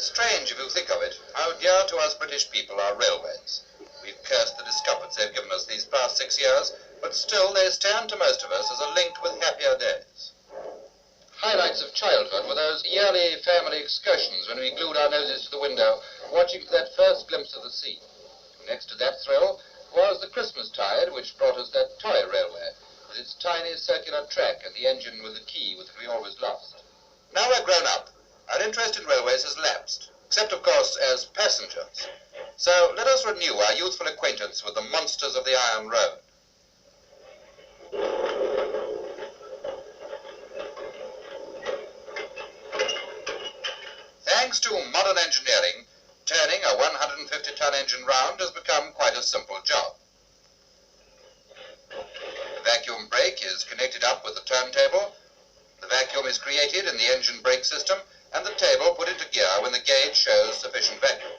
Strange, if you think of it, how dear to us British people are railways. We've cursed the discomforts they've given us these past 6 years, but still they stand to most of us as a link with happier days. Highlights of childhood were those yearly family excursions when we glued our noses to the window, watching for that first glimpse of the sea. Next to that thrill was the Christmas tide, which brought us that toy railway, with its tiny circular track and the engine with the key which we always lost. Now we're grown up, our interest in railways has lapsed, except of course as passengers. So let us renew our youthful acquaintance with the monsters of the Iron Road. Thanks to modern engineering, turning a 150-ton engine round has become quite a simple job. The vacuum brake is connected up with the turntable, the vacuum is created in the engine brake system, and the table put into gear when the gauge shows sufficient vacuum.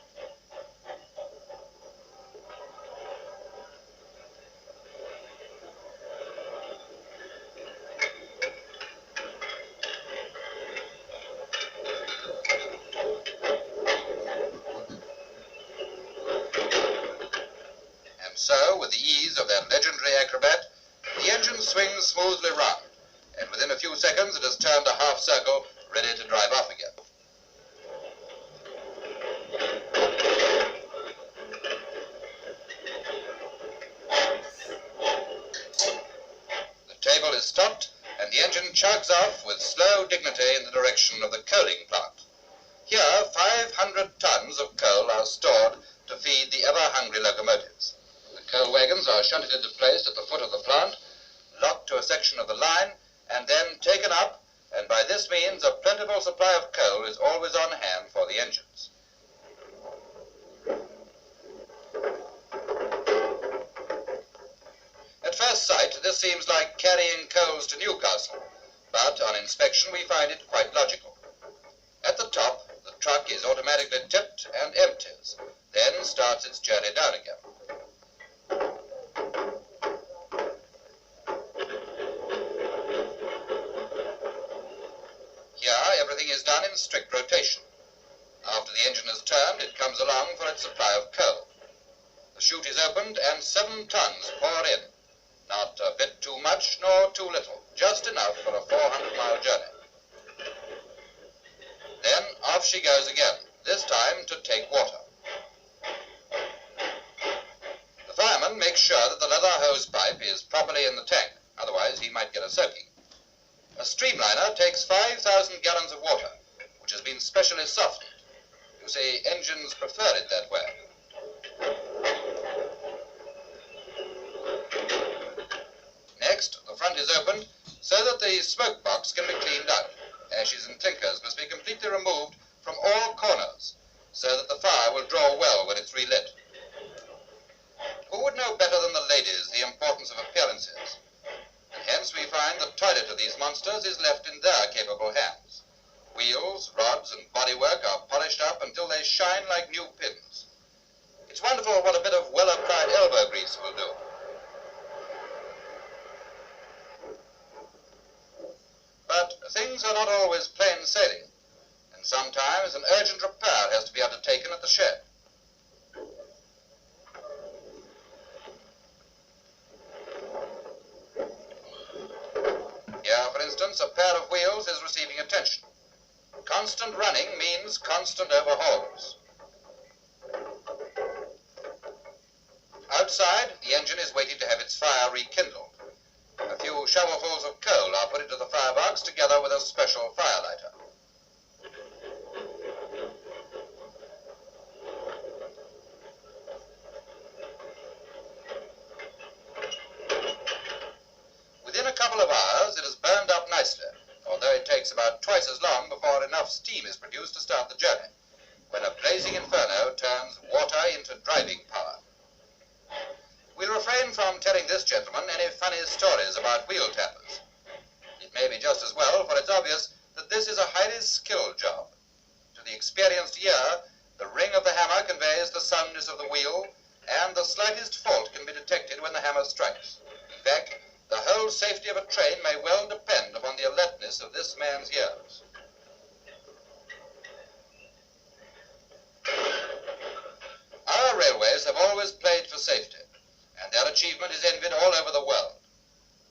And so, with the ease of that legendary acrobat, the engine swings smoothly round, and within a few seconds it has turned a half circle, ready to drive off again. The table is stopped, and the engine chugs off with slow dignity in the direction of the coaling plant. Here, 500 tons of coal are stored to feed the ever-hungry locomotives. The coal wagons are shunted into place at the foot of the plant, locked to a section of the line, and then taken up, and by this means a plentiful supply of coal is always on hand for the engines. At first sight, this seems like carrying coals to Newcastle, but on inspection we find it quite logical. At the top, the truck is automatically tipped and empties, then starts its journey down again. Here, everything is done in strict rotation. After the engine has turned, it comes along for its supply of coal. The chute is opened and 7 tons pour in. Not a bit too much nor too little, just enough for a 400-mile journey. Then off she goes again, this time to take water. The fireman makes sure that the leather hose pipe is properly in the tank, otherwise he might get a soaking. A streamliner takes 5,000 gallons of water, which has been specially softened. You see, engines prefer it that way. Next, the front is opened so that the smoke box can be cleaned out. Ashes and clinkers must be completely removed from all corners, so that the fire will draw well when it's relit. Who would know better than the ladies the importance of appearances? And hence we find the toilet of these monsters is left in their capable hands. Wheels, rods, and bodywork are polished up until they shine like new pins. It's wonderful what a bit of well-applied elbow grease will do. But things are not always plain sailing, and sometimes an urgent repair has to be undertaken at the shed. Here, for instance, a pair of wheels is receiving attention. Constant running means constant overhauls. Outside, the engine is waiting to have its fire rekindled. A few shovelfuls of coal are put into the firebox together with a special firelighter. Within a couple of hours, it is burned up nicely, although it takes about twice as long before enough steam is produced to start the journey, when a blazing inferno turns water into driving power. We'll refrain from telling this gentleman any funny stories about wheel tappers. It may be just as well, for it's obvious that this is a highly skilled job. To the experienced ear, the ring of the hammer conveys the soundness of the wheel, and the slightest fault can be detected when the hammer strikes. In fact, the whole safety of a train may well depend upon the alertness of this man's ears. always played for safety, and their achievement is envied all over the world.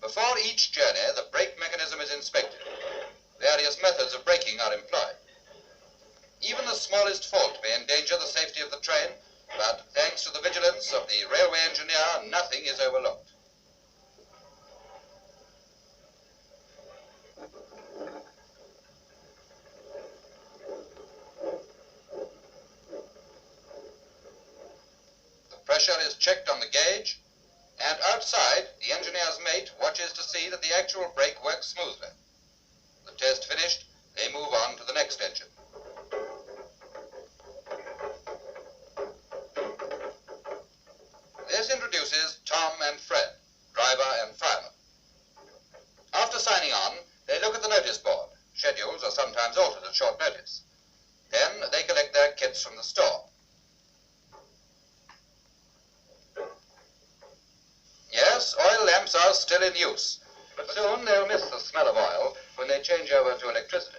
Before each journey, the brake mechanism is inspected. Various methods of braking are employed. Even the smallest fault may endanger the safety of the train, but thanks to the vigilance of the railway engineer, nothing is overlooked. The pressure is checked on the gauge, and outside, the engineer's mate watches to see that the actual brake works smoothly. The test finished, they move on to the next engine. This introduces Tom and Fred, driver and fireman. After signing on, they look at the notice board. Schedules are sometimes altered at short notice. Then they collect their kits from the store. Yes, oil lamps are still in use, but soon they'll miss the smell of oil when they change over to electricity.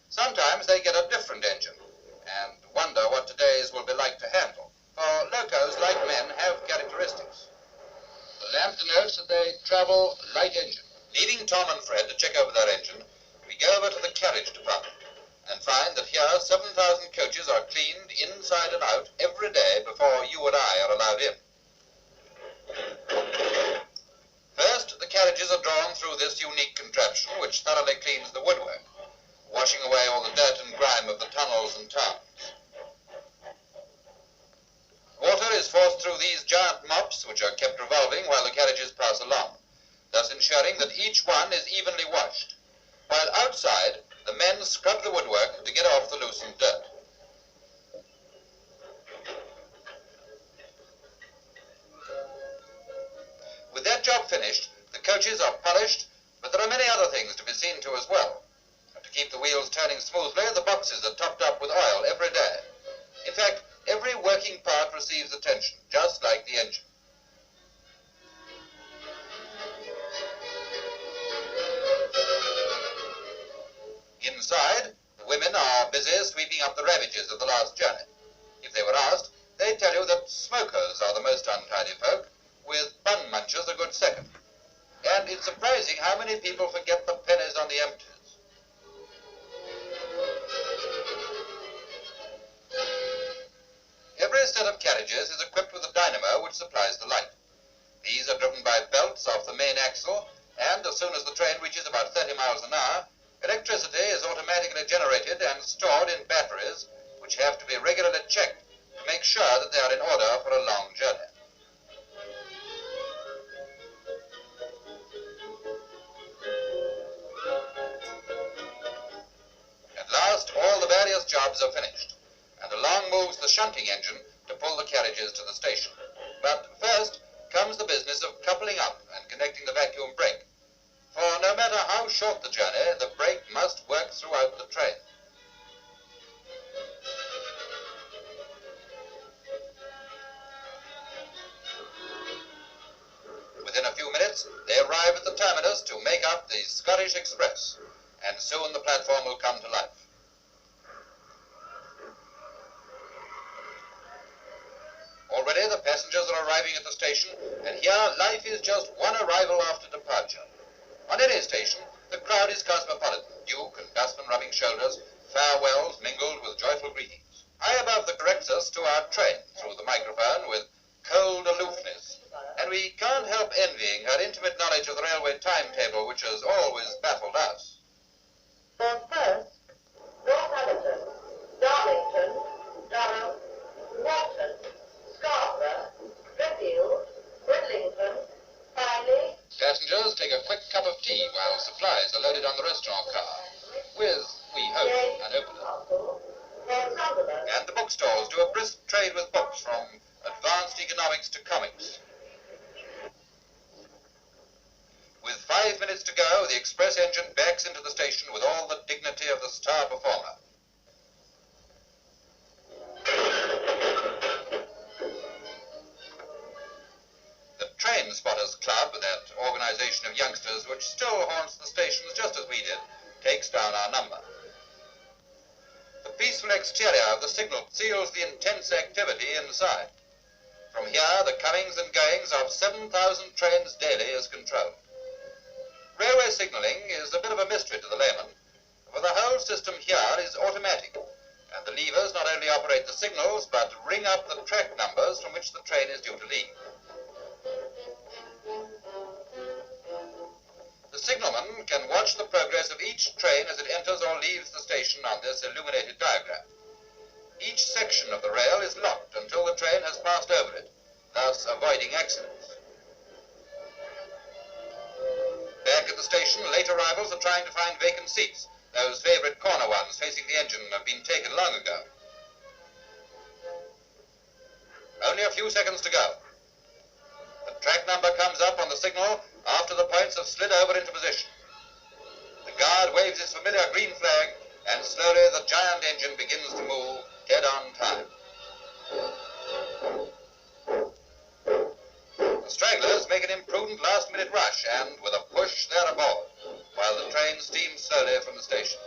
Sometimes they get a different engine and wonder what today's will be like to handle, for locos, like men, have characteristics. The lamp denotes that they travel light engine. Leaving Tom and Fred to check over their engine, we go over to the carriage department and find that here 7,000 coaches are cleaned inside and out every day before you and I are allowed in. First, the carriages are drawn through this unique contraption which thoroughly cleans the woodwork, washing away all the dirt and grime of the tunnels and towns. Water is forced through these giant mops which are kept revolving while the carriages pass along, thus ensuring that each one is evenly washed, while outside the men scrub the woodwork to get off the loosened dirt. With that job finished, the coaches are polished, but there are many other things to be seen to as well. To keep the wheels turning smoothly, the boxes are topped up with oil every day. In fact, every working part receives attention, just like the engine. Inside, the women are busy sweeping up the ravages of the last journey. If they were asked, they'd tell you that smokers are the most untidy folk, with bun munchers a good second. And it's surprising how many people forget the pennies on the empties. Every set of carriages is equipped with a dynamo which supplies the light. These are driven by belts off the main axle, and as soon as the train reaches about 30 miles an hour, electricity is automatically generated and stored in batteries, which have to be regularly checked to make sure that they are in order for a long journey. At last, all the various jobs are finished, and along moves the shunting engine to pull the carriages to the station. But first comes the business of coupling up and connecting the vacuum brake. For no matter how short the journey, the brake must work throughout the train. Within a few minutes, they arrive at the terminus to make up the Scottish Express, and soon the platform will come to life. Already the passengers are arriving at the station, and here life is just one arrival after departure. On any station, the crowd is cosmopolitan, duke and dustman rubbing shoulders, farewells mingled with joyful greetings. High above the corrects us to our train through the microphone with cold aloofness, and we can't help envying her intimate knowledge of the railway timetable, which has always baffled us. For first, Northampton, Darlington, Durham, Walton, Scarborough, Redfield, Bridlington, finally. Passengers take a quick cup of tea while supplies are loaded on the restaurant car, with, we hope, an opener. And the bookstores do a brisk trade with books from advanced economics to comics. With 5 minutes to go, the express engine backs into the station with all the dignity of the star performer. The Train Spotters Club, that organization of youngsters which still haunts the stations just as we did, takes down our number. The peaceful exterior of the signal seals the intense activity inside. From here, the comings and goings of 7,000 trains daily is controlled. Railway signalling is a bit of a mystery to the layman, for the whole system here is automatic, and the levers not only operate the signals, but ring up the track numbers from which the train is due to leave. The signalman can watch the progress of each train as it enters or leaves the station on this illuminated diagram. Each section of the rail is locked until the train has passed over it, thus avoiding accidents. Back at the station, late arrivals are trying to find vacant seats. Those favourite corner ones facing the engine have been taken long ago. Only a few seconds to go. The track number comes up on the signal after the points have slid over into position. The guard waves his familiar green flag, and slowly the giant engine begins to move, dead on time. The stragglers make an imprudent last-minute rush, and with a push they're aboard, while the train steams slowly from the station.